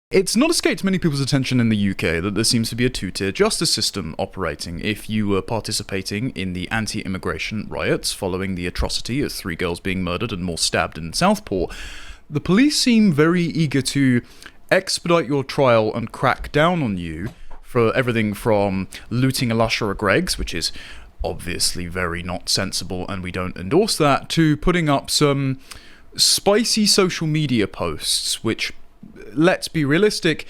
It's not escaped many people's attention in the UK that there seems to be a two-tier justice system operating. If you were participating in the anti-immigration riots following the atrocity of 3 girls being murdered and more stabbed in Southport, the police seem very eager to expedite your trial and crack down on you for everything from looting a lush or a Greggs, which is obviously very not sensible and we don't endorse that, to putting up some spicy social media posts which, let's be realistic,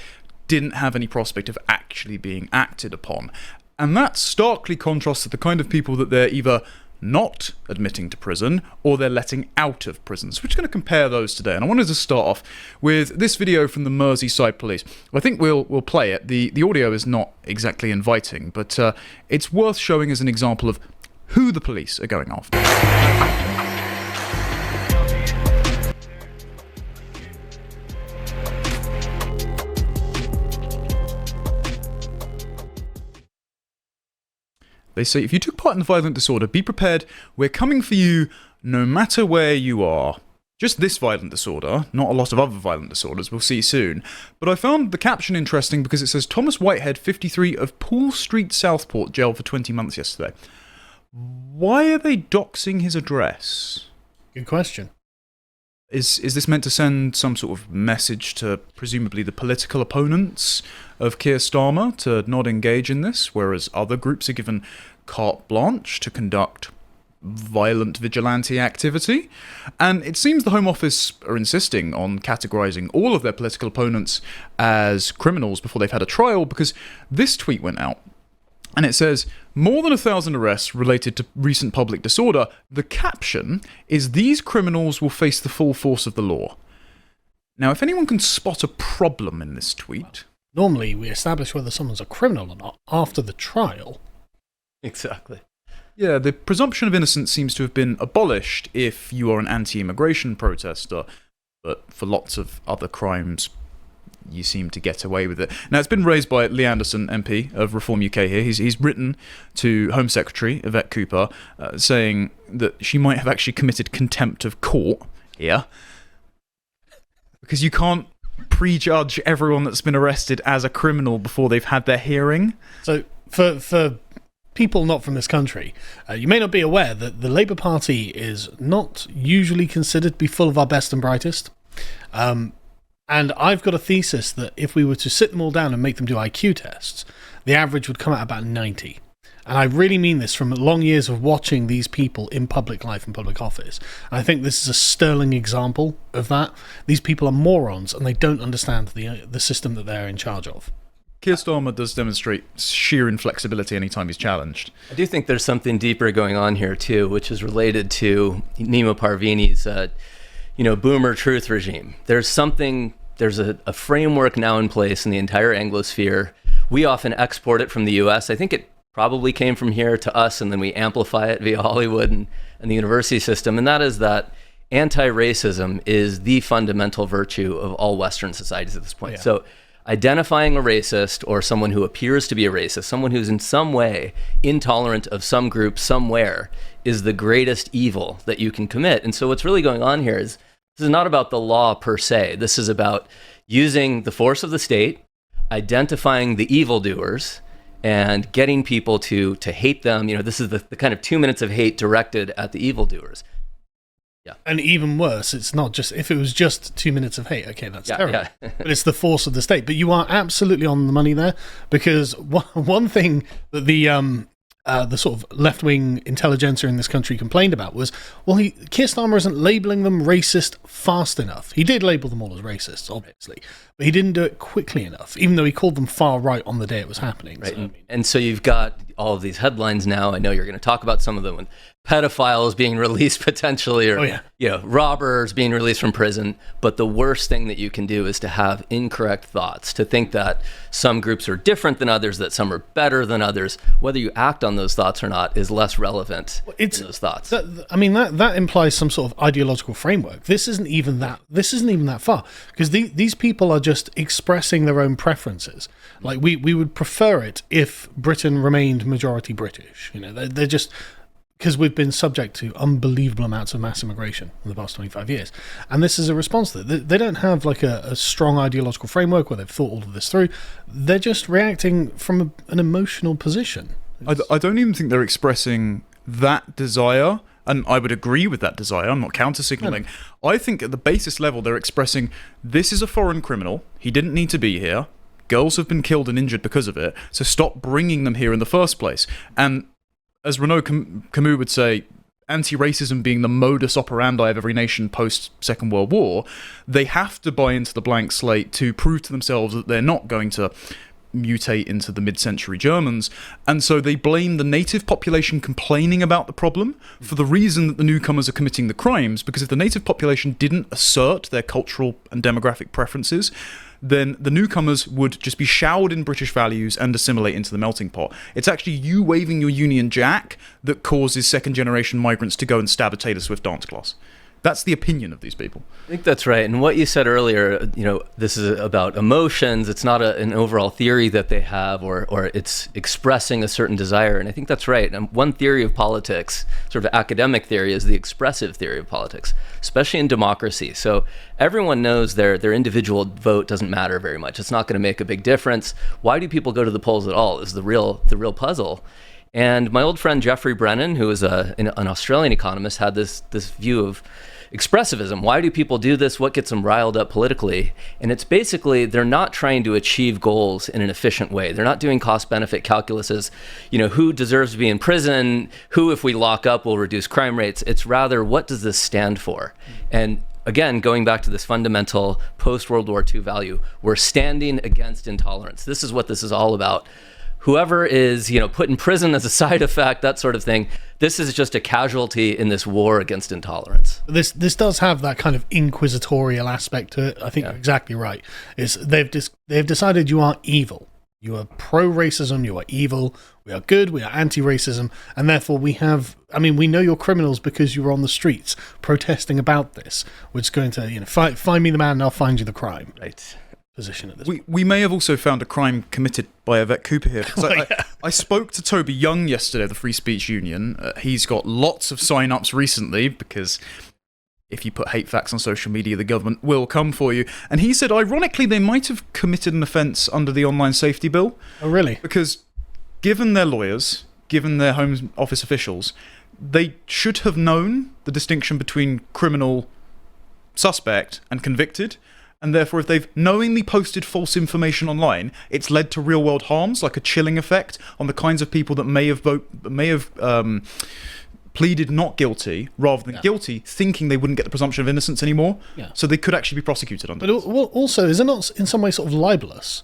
didn't have any prospect of actually being acted upon. And that starkly contrasts to the kind of people that they're either not admitting to prison or they're letting out of prison. So we're just going to compare those today. And I wanted to start off with this video from the Merseyside Police. I think we'll play it. The audio is not exactly inviting, but it's worth showing as an example of who the police are going after. They say, if you took part in the violent disorder, be prepared, we're coming for you no matter where you are. Just this violent disorder, not a lot of other violent disorders, we'll see soon. But I found the caption interesting because it says, Thomas Whitehead, 53, of Poole Street, Southport, jailed for 20 months yesterday. Why are they doxing his address? Good question. Is this meant to send some sort of message to presumably the political opponents of Keir Starmer to not engage in this, whereas other groups are given carte blanche to conduct violent vigilante activity? And it seems the Home Office are insisting on categorising all of their political opponents as criminals before they've had a trial, because this tweet went out. And it says, more than 1,000 arrests related to recent public disorder. The caption is, these criminals will face the full force of the law. Now, if anyone can spot a problem in this tweet... Normally, we establish whether someone's a criminal or not after the trial. Exactly. Yeah, the presumption of innocence seems to have been abolished if you are an anti-immigration protester, but for lots of other crimes, you seem to get away with it. Now, it's been raised by Lee Anderson, MP of Reform UK here. He's written to Home Secretary Yvette Cooper saying that she might have actually committed contempt of court here, because you can't prejudge everyone that's been arrested as a criminal before they've had their hearing. So, for people not from this country, you may not be aware that the Labour Party is not usually considered to be full of our best and brightest. And I've got a thesis that if we were to sit them all down and make them do IQ tests, the average would come out about 90. And I really mean this from long years of watching these people in public life and public office. And I think this is a sterling example of that. These people are morons and they don't understand the system that they're in charge of. Keir Starmer does demonstrate sheer inflexibility anytime he's challenged. I do think there's something deeper going on here, too, which is related to Nima Parvini's boomer truth regime. There's a framework now in place in the entire Anglosphere. We often export it from the US. I think it probably came from here to us, and then we amplify it via Hollywood and the university system. And that is that anti-racism is the fundamental virtue of all Western societies at this point. Yeah. So identifying a racist or someone who appears to be a racist, someone who's in some way intolerant of some group somewhere, is the greatest evil that you can commit. And so what's really going on here is, this is not about the law per se. This is about using the force of the state, identifying the evildoers, and getting people to hate them. This is the kind of 2 minutes of hate directed at the evildoers. Yeah. And even worse, it's not just, if it was just 2 minutes of hate, okay, that's terrible. Yeah. But it's the force of the state. But you are absolutely on the money there, because one thing that the sort of left-wing intelligentsia in this country complained about was, Keir Starmer isn't labelling them racist fast enough. He did label them all as racists, obviously, but he didn't do it quickly enough, even though he called them far right on the day it was happening. Right. So, and so you've got all of these headlines now. I know you're going to talk about some of them, with pedophiles being released potentially, or robbers being released from prison. But the worst thing that you can do is to have incorrect thoughts, to think that some groups are different than others, that some are better than others. Whether you act on those thoughts or not is less relevant than those thoughts. That implies some sort of ideological framework. This isn't even that far, because these people are just expressing their own preferences. Like we would prefer it if Britain remained majority British. They're just because we've been subject to unbelievable amounts of mass immigration in the past 25 years. And this is a response to that. They don't have like a strong ideological framework where they've thought all of this through. They're just reacting from an emotional position. I don't even think they're expressing that desire, and I would agree with that desire. I'm not counter-signaling. No. I think at the basis level, they're expressing, this is a foreign criminal. He didn't need to be here. Girls have been killed and injured because of it, so stop bringing them here in the first place. And as Renaud Camus would say, anti-racism being the modus operandi of every nation post-Second World War, they have to buy into the blank slate to prove to themselves that they're not going to mutate into the mid-century Germans, and so they blame the native population complaining about the problem for the reason that the newcomers are committing the crimes, because if the native population didn't assert their cultural and demographic preferences, then the newcomers would just be showered in British values and assimilate into the melting pot. It's actually you waving your Union Jack that causes second-generation migrants to go and stab a Taylor Swift dance class. That's the opinion of these people. I think that's right. And what you said earlier, this is about emotions. It's not an overall theory that they have, or it's expressing a certain desire. And I think that's right. And one theory of politics, sort of academic theory, is the expressive theory of politics, especially in democracy. So everyone knows their individual vote doesn't matter very much. It's not going to make a big difference. Why do people go to the polls at all is the real puzzle. And my old friend Geoffrey Brennan, who is an Australian economist, had this view of expressivism. Why do people do this? What gets them riled up politically? And it's basically they're not trying to achieve goals in an efficient way. They're not doing cost-benefit calculuses, who deserves to be in prison, who, if we lock up, will reduce crime rates. It's rather, what does this stand for? And again, going back to this fundamental post-World War II value, we're standing against intolerance. This is what this is all about. Whoever is, put in prison as a side effect, that sort of thing, this is just a casualty in this war against intolerance. This does have that kind of inquisitorial aspect to it. I think you're exactly right. They've decided you are evil. You are pro-racism, you are evil, we are good, we are anti-racism, and therefore we know you're criminals because you were on the streets protesting about this, which is going to, find me the man and I'll find you the crime. Right. Position at this we may have also found a crime committed by Yvette Cooper here. I spoke to Toby Young yesterday of the Free Speech Union. He's got lots of sign-ups recently because if you put hate facts on social media, the government will come for you. And he said, ironically, they might have committed an offence under the Online Safety Bill. Oh, really? Because given their lawyers, given their Home Office officials, they should have known the distinction between criminal, suspect, and convicted. And therefore, if they've knowingly posted false information online, it's led to real-world harms, like a chilling effect on the kinds of people that may have pleaded not guilty rather than guilty, thinking they wouldn't get the presumption of innocence anymore. Yeah. So they could actually be prosecuted under this. But also, is it not in some way sort of libelous?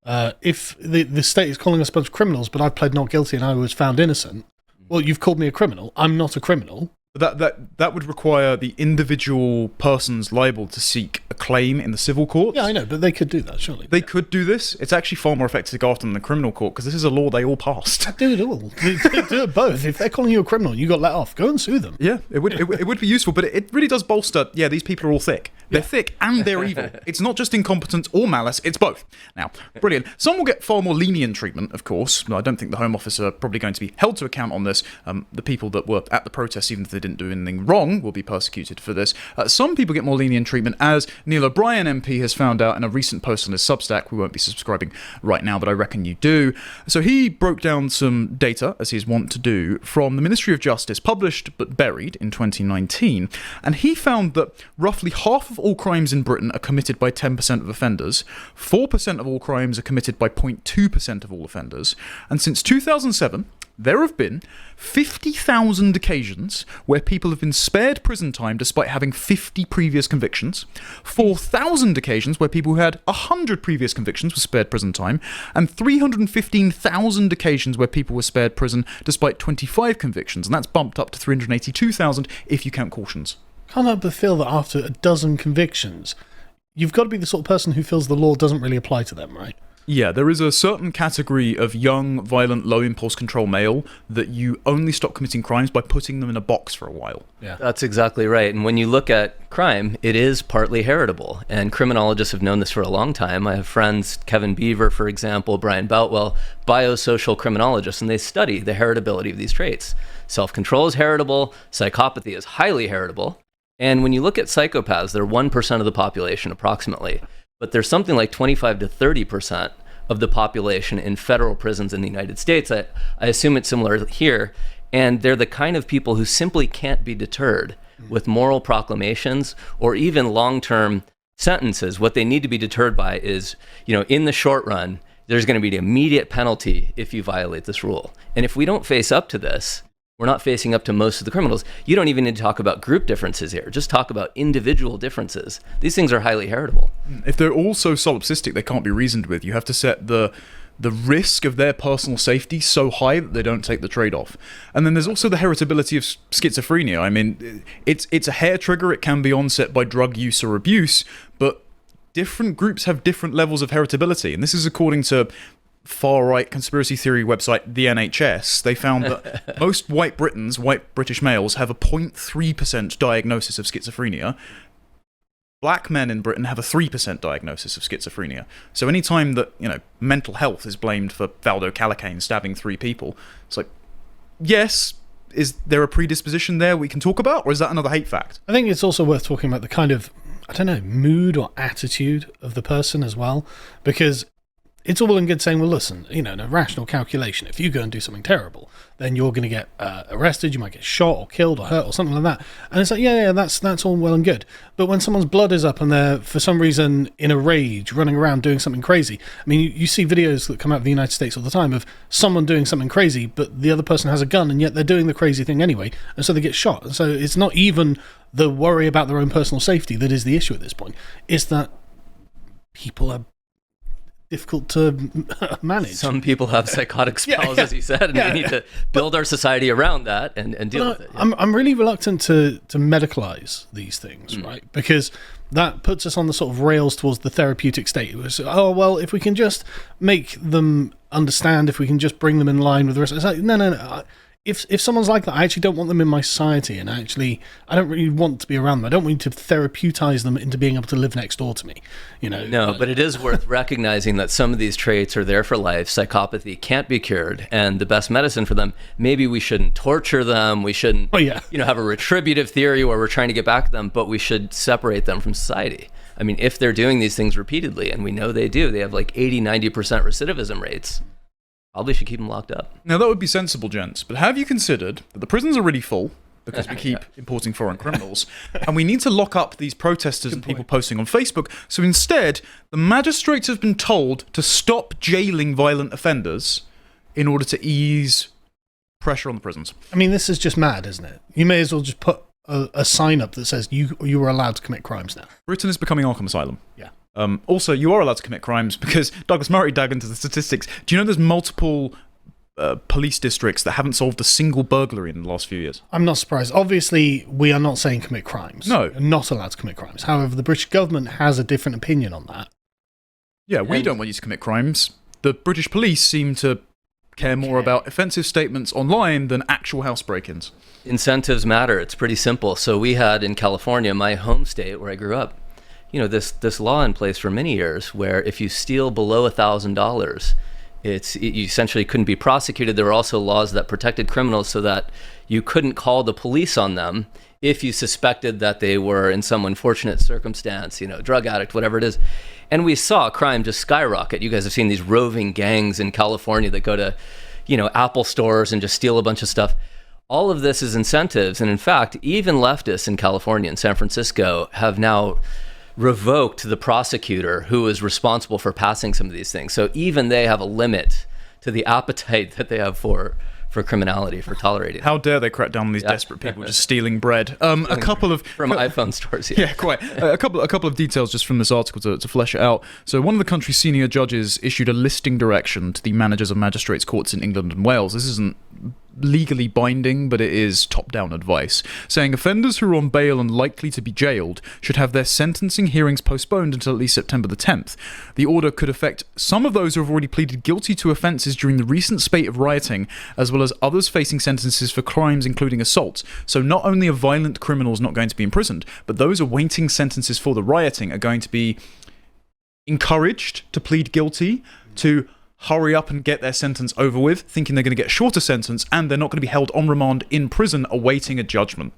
If the state is calling us a bunch of criminals, but I pled not guilty and I was found innocent, well, you've called me a criminal. I'm not a criminal. That would require the individual person's liable to seek a claim in the civil courts. Yeah, I know, but they could do that, surely. They could do this. It's actually far more effective to go after them in the criminal court because this is a law they all passed. Do it all. Do it both. If they're calling you a criminal and you got let off, go and sue them. Yeah, it would be useful, but it really does bolster, these people are all thick. They're thick and they're evil. It's not just incompetence or malice, it's both. Now, brilliant. Some will get far more lenient treatment, of course. I don't think the Home Office are probably going to be held to account on this. The people that were at the protest, even if they didn't do anything wrong, will be persecuted for this. Some people get more lenient treatment, as Neil O'Brien MP has found out in a recent post on his Substack. We won't be subscribing right now, but I reckon you do. So he broke down some data, as he's wont to do, from the Ministry of Justice, published but buried in 2019, and he found that roughly half of all crimes in Britain are committed by 10% of offenders, 4% of all crimes are committed by 0.2% of all offenders, and since 2007, there have been 50,000 occasions where people have been spared prison time despite having 50 previous convictions, 4,000 occasions where people who had 100 previous convictions were spared prison time, and 315,000 occasions where people were spared prison despite 25 convictions, and that's bumped up to 382,000 if you count cautions. Can't help but feel that after a dozen convictions, you've got to be the sort of person who feels the law doesn't really apply to them, right? Yeah, there is a certain category of young, violent, low impulse control male that you only stop committing crimes by putting them in a box for a while. Yeah, that's exactly right. And when you look at crime, it is partly heritable. And criminologists have known this for a long time. I have friends, Kevin Beaver, for example, Brian Boutwell, biosocial criminologists, and they study the heritability of these traits. Self-control is heritable. Psychopathy is highly heritable. And when you look at psychopaths, they're 1% of the population approximately. But there's something like 25 to 30% of the population in federal prisons in the United States. I assume it's similar here. And they're the kind of people who simply can't be deterred with moral proclamations or even long-term sentences. What they need to be deterred by is, in the short run, there's going to be an immediate penalty if you violate this rule. And if we don't face up to this, we're not facing up to most of the criminals. You don't even need to talk about group differences here. Just talk about individual differences. These things are highly heritable. If they're all so solipsistic they can't be reasoned with, you have to set the risk of their personal safety so high that they don't take the trade-off. And then there's also the heritability of schizophrenia. I mean, it's a hair trigger. It can be onset by drug use or abuse, but different groups have different levels of heritability. And this is according to far-right conspiracy theory website, the NHS. They found that most white British males, have a 0.3% diagnosis of schizophrenia. Black men in Britain have a 3% diagnosis of schizophrenia. So any time that, mental health is blamed for Valdo Calacane stabbing 3 people, it's like, yes, is there a predisposition there we can talk about, or is that another hate fact? I think it's also worth talking about the kind of, mood or attitude of the person as well, because it's all in good saying, well, listen, in a rational calculation, if you go and do something terrible, then you're going to get arrested, you might get shot or killed or hurt or something like that. And it's like, yeah, that's all well and good. But when someone's blood is up and they're, for some reason, in a rage, running around doing something crazy, I mean, you see videos that come out of the United States all the time of someone doing something crazy, but the other person has a gun, and yet they're doing the crazy thing anyway, and so they get shot. And so it's not even the worry about their own personal safety that is the issue at this point. It's that people are difficult to manage. Some people have psychotic spells, as you said, and we need to build our society around that and deal with it. Yeah. I'm really reluctant to medicalize these things, right? Because that puts us on the sort of rails towards the therapeutic state. It was, if we can just make them understand, if we can just bring them in line with the rest, it's like, no. If someone's like that, I actually don't want them in my society, and I don't really want to be around them. I don't want to therapeutize them into being able to live next door to me. No, but it is worth recognizing that some of these traits are there for life. Psychopathy can't be cured, and the best medicine for them, maybe we shouldn't torture them. We shouldn't, have a retributive theory where we're trying to get back at them, but we should separate them from society. I mean, if they're doing these things repeatedly, and we know they do, they have like 80-90% recidivism rates. Probably should keep them locked up. Now, that would be sensible, gents, but have you considered that the prisons are really full because we keep importing foreign criminals, and we need to lock up these protesters and people posting on Facebook, so instead, the magistrates have been told to stop jailing violent offenders in order to ease pressure on the prisons. I mean, this is just mad, isn't it? You may as well just put a sign up that says you are allowed to commit crimes now. Britain is becoming Arkham Asylum. Yeah. Also, you are allowed to commit crimes because Douglas Murray dug into the statistics. Do you know there's multiple police districts that haven't solved a single burglary in the last few years? I'm not surprised. Obviously, we are not saying commit crimes. No. You're not allowed to commit crimes. However, the British government has a different opinion on that. Yeah, we don't want you to commit crimes. The British police seem to care more about offensive statements online than actual house break-ins. Incentives matter. It's pretty simple. So we had in California, my home state where I grew up, this law in place for many years where if you steal below $1,000, you essentially couldn't be prosecuted. There were also laws that protected criminals so that you couldn't call the police on them if you suspected that they were in some unfortunate circumstance, drug addict, whatever it is. And we saw crime just skyrocket. You guys have seen these roving gangs in California that go to, Apple stores and just steal a bunch of stuff. All of this is incentives. And in fact, even leftists in California and San Francisco have now revoked the prosecutor who was responsible for passing some of these things. So even they have a limit to the appetite that they have for criminality, for tolerating. How dare they crack down on these desperate people just stealing bread? A couple of from iPhone stores. Yeah, quite. A couple of details just from this article to flesh it out. So one of the country's senior judges issued a listing direction to the managers of magistrates' courts in England and Wales. This isn't legally binding, but it is top-down advice, saying offenders who are on bail and likely to be jailed should have their sentencing hearings postponed until at least September the 10th. The order could affect some of those who have already pleaded guilty to offences during the recent spate of rioting, as well as others facing sentences for crimes including assaults. So not only are violent criminals not going to be imprisoned, but those awaiting sentences for the rioting are going to be encouraged to plead guilty to hurry up and get their sentence over with, thinking they're going to get a shorter sentence, and they're not going to be held on remand in prison awaiting a judgment.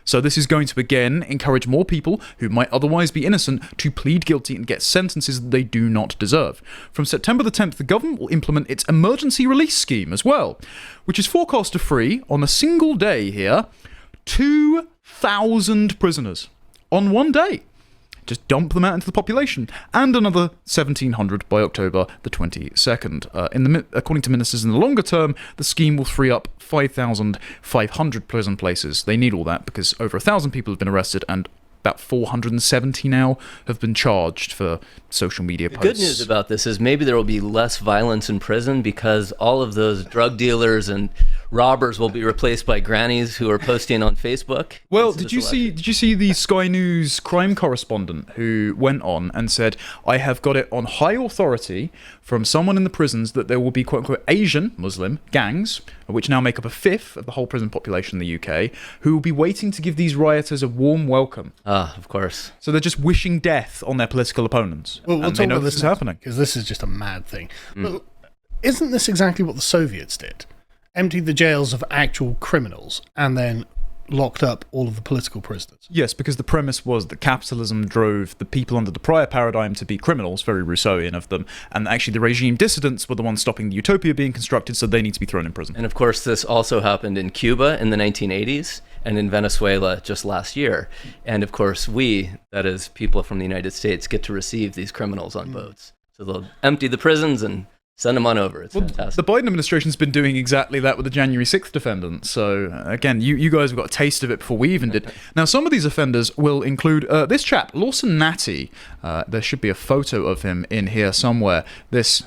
So this is going to again encourage more people who might otherwise be innocent to plead guilty and get sentences that they do not deserve. From September the 10th, the government will implement its emergency release scheme as well, which is forecast to free on a single day here 2,000 prisoners on one day. Just dump them out into the population, and another 1,700 by October the 22nd. According to ministers in the longer term, the scheme will free up 5,500 prison places. They need all that because over 1,000 people have been arrested, and about 470 now have been charged for social media posts. The good news about this is maybe there will be less violence in prison because all of those drug dealers and robbers will be replaced by grannies who are posting on Facebook. Well, did you see the Sky News crime correspondent who went on and said, I have got it on high authority from someone in the prisons that there will be quote-unquote Asian Muslim gangs, which now make up a fifth of the whole prison population in the UK, who will be waiting to give these rioters a warm welcome. Ah, of course. So they're just wishing death on their political opponents. Well, we'll and talk they know about this is happening. Because this is just a mad thing. But isn't this exactly what the Soviets did? Emptied the jails of actual criminals and then locked up all of the political prisoners. Yes, because the premise was that capitalism drove the people under the prior paradigm to be criminals, very Rousseauian of them, and actually the regime dissidents were the ones stopping the utopia being constructed, so they need to be thrown in prison. And of course, this also happened in Cuba in the 1980s and in Venezuela just last year. And of course, we, that is people from the United States, get to receive these criminals on boats. So they'll empty the prisons and send them on over. It's fantastic. The Biden administration's been doing exactly that with the January 6th defendants. So, again, you guys have got a taste of it before we even did. Now, some of these offenders will include this chap, Lawson Natty. There should be a photo of him in here somewhere. This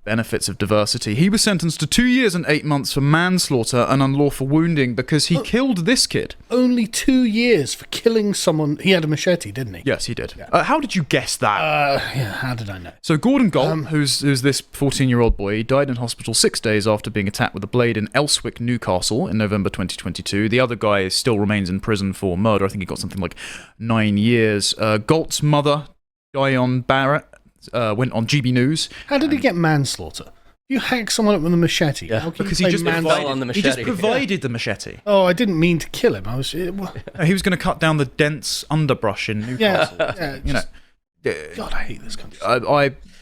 benefits of diversity. He was sentenced to 2 years and 8 months for manslaughter and unlawful wounding because he killed this kid. Only 2 years for killing someone. He had a machete, didn't he? Yes, he did. Yeah. How did you guess that? How did I know? So Gordon Galt, who's this 14-year-old boy, he died in hospital 6 days after being attacked with a blade in Elswick, Newcastle in November 2022. The other guy still remains in prison for murder. I think he got something like 9 years. Galt's mother, Diane Barrett, went on GB News. How did he get manslaughter? You hack someone up with a machete. Yeah, because he just provided the machete. Oh, I didn't mean to kill him. He was going to cut down the dense underbrush in Newcastle. God, I hate this country.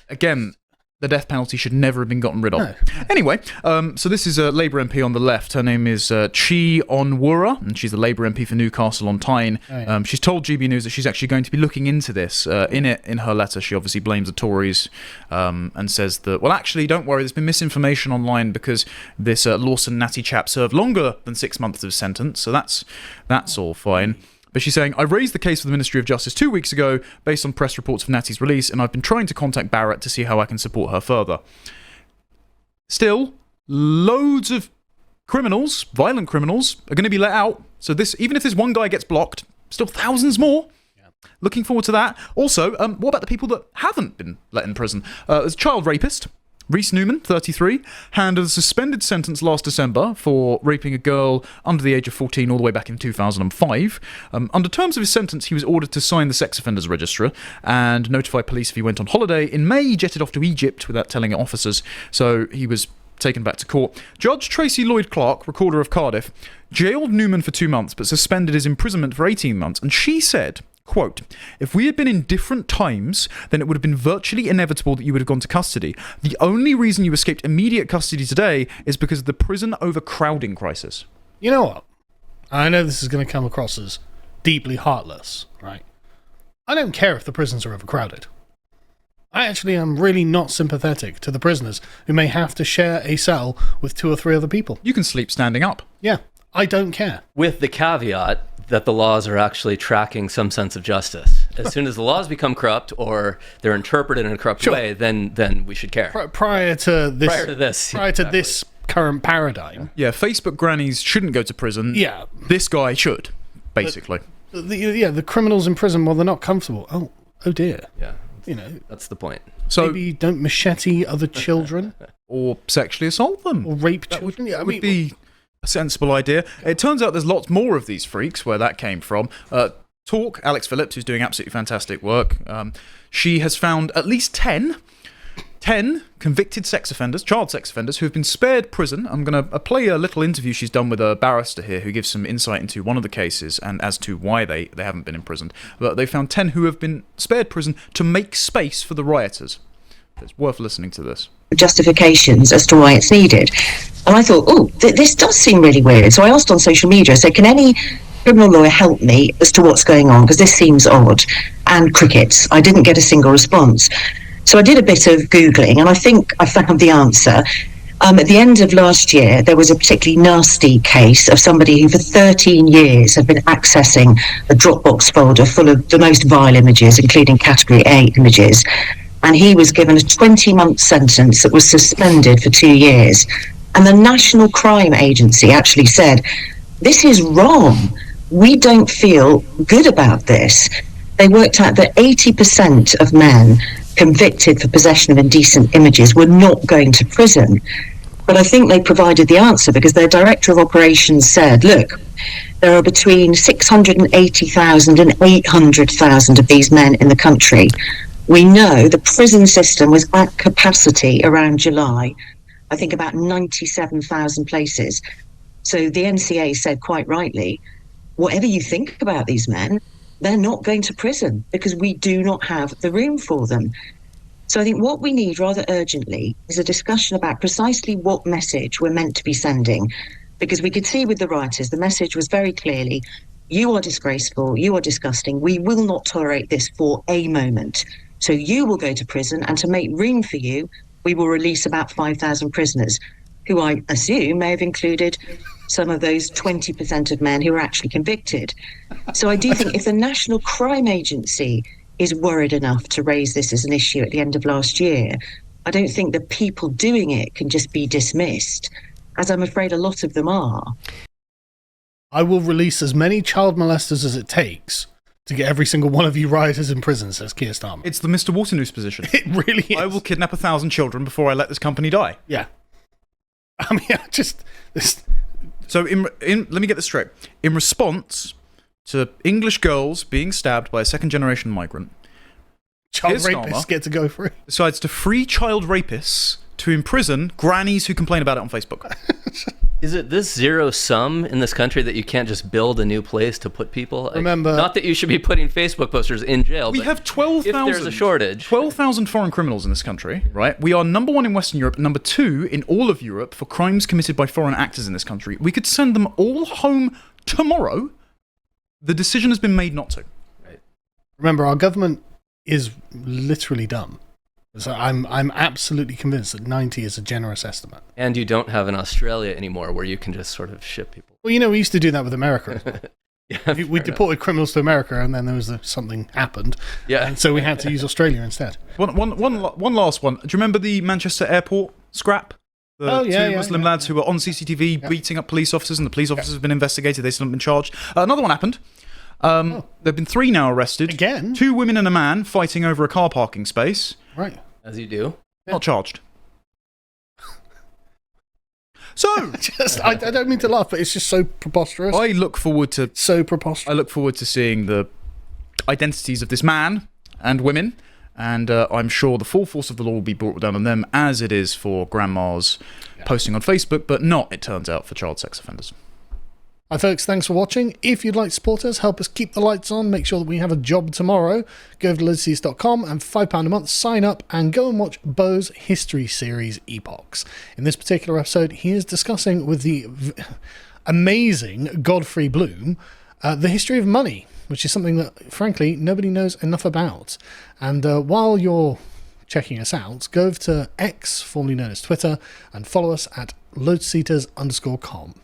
Again, the death penalty should never have been gotten rid of. No. Anyway, so this is a Labour MP on the left. Her name is Chi Onwurah, and she's the Labour MP for Newcastle on Tyne. Oh, yeah. She's told GB News that she's actually going to be looking into this. In her letter, she obviously blames the Tories and says that, well, actually, don't worry, there's been misinformation online because this Lawson Natty chap served longer than 6 months of his sentence, so that's all fine. But she's saying, I raised the case with the Ministry of Justice 2 weeks ago based on press reports of Natty's release, and I've been trying to contact Barrett to see how I can support her further. Still, loads of criminals, violent criminals, are going to be let out. So even if this one guy gets blocked, still thousands more. Yeah. Looking forward to that. Also, what about the people that haven't been let in prison? There's a child rapist. Reese Newman, 33, handed a suspended sentence last December for raping a girl under the age of 14 all the way back in 2005. Under terms of his sentence, he was ordered to sign the sex offenders register and notify police if he went on holiday. In May, he jetted off to Egypt without telling officers, so he was taken back to court. Judge Tracy Lloyd-Clark, recorder of Cardiff, jailed Newman for 2 months but suspended his imprisonment for 18 months, and she said, quote, if we had been in different times, then it would have been virtually inevitable that you would have gone to custody. The only reason you escaped immediate custody today is because of the prison overcrowding crisis. You know what? I know this is going to come across as deeply heartless, right? I don't care if the prisons are overcrowded. I actually am really not sympathetic to the prisoners who may have to share a cell with 2 or 3 other people. You can sleep standing up. Yeah, I don't care. With the caveat that the laws are actually tracking some sense of justice. As soon as the laws become corrupt or they're interpreted in a corrupt way, then we should care. Prior to this current paradigm. Yeah, Facebook grannies shouldn't go to prison. Yeah. This guy should, basically. The criminals in prison, well, they're not comfortable. Oh dear. Yeah. You know. That's the point. So maybe don't machete other children. Or sexually assault them. Or rape children. That would be a sensible idea. It turns out there's lots more of these freaks where that came from. Talk, Alex Phillips, who's doing absolutely fantastic work. She has found at least 10 10 convicted sex offenders, child sex offenders, who have been spared prison. I'm going to play a little interview she's done with a barrister here who gives some insight into one of the cases and as to why they haven't been imprisoned. But they found 10 who have been spared prison to make space for the rioters. It's worth listening to this. Justifications as to why it's needed. And I thought, this does seem really weird. So I asked on social media, I said, can any criminal lawyer help me as to what's going on? Because this seems odd. And crickets. I didn't get a single response. So I did a bit of Googling, and I think I found the answer. At the end of last year, there was a particularly nasty case of somebody who for 13 years had been accessing a Dropbox folder full of the most vile images, including Category A images. And he was given a 20-month sentence that was suspended for 2 years. And the National Crime Agency actually said, this is wrong. We don't feel good about this. They worked out that 80% of men convicted for possession of indecent images were not going to prison. But I think they provided the answer because their director of operations said, look, there are between 680,000 and 800,000 of these men in the country. We know the prison system was at capacity around July, I think about 97,000 places. So the NCA said quite rightly, whatever you think about these men, they're not going to prison because we do not have the room for them. So I think what we need rather urgently is a discussion about precisely what message we're meant to be sending. Because we could see with the rioters, the message was very clearly, you are disgraceful, you are disgusting, we will not tolerate this for a moment. So you will go to prison, and to make room for you, we will release about 5,000 prisoners, who I assume may have included some of those 20% of men who were actually convicted. So I do think if the National Crime Agency is worried enough to raise this as an issue at the end of last year, I don't think the people doing it can just be dismissed, as I'm afraid a lot of them are. I will release as many child molesters as it takes to get every single one of you rioters in prison, says Keir Starmer. It's the Mr. Waternoose position. It really is. I will kidnap 1,000 children before I let this company die. Yeah. I mean, this. So, let me get this straight. In response to English girls being stabbed by a second-generation migrant, Child Keir rapists Starmer get to go free. decides to free child rapists to imprison grannies who complain about it on Facebook. Is it this zero sum in this country that you can't just build a new place to put people? Remember, not that you should be putting Facebook posters in jail. We but have 12,000. If there's a shortage, 12,000 foreign criminals in this country, right? We are number 1 in Western Europe, number 2 in all of Europe for crimes committed by foreign actors in this country. We could send them all home tomorrow. The decision has been made not to. Right. Remember, our government is literally dumb. So I'm absolutely convinced that 90 is a generous estimate. And you don't have an Australia anymore where you can just sort of ship people. Well, we used to do that with America as well. Yeah, we deported criminals to America, and then there was something happened. Yeah. And so we had to use Australia instead. One last one. Do you remember the Manchester airport scrap? The two Muslim lads who were on CCTV beating up police officers, and the police officers have been investigated. They still haven't been charged. Another one happened. There have been 3 now arrested. Again? 2 women and a man fighting over a car parking space. Right. As you do. Not charged. So, I don't mean to laugh, but it's just so preposterous. I look forward to seeing the identities of this man and women, and I'm sure the full force of the law will be brought down on them, as it is for grandmas posting on Facebook, but not, it turns out, for child sex offenders. Hi folks, thanks for watching. If you'd like to support us, help us keep the lights on, make sure that we have a job tomorrow, go over to lotus.com and £5 a month, sign up and go and watch Bo's history series Epochs. In this particular episode, he is discussing with the amazing Godfrey Bloom the history of money, which is something that, frankly, nobody knows enough about. And while you're checking us out, go over to X, formerly known as Twitter, and follow us at lotuseaters_com.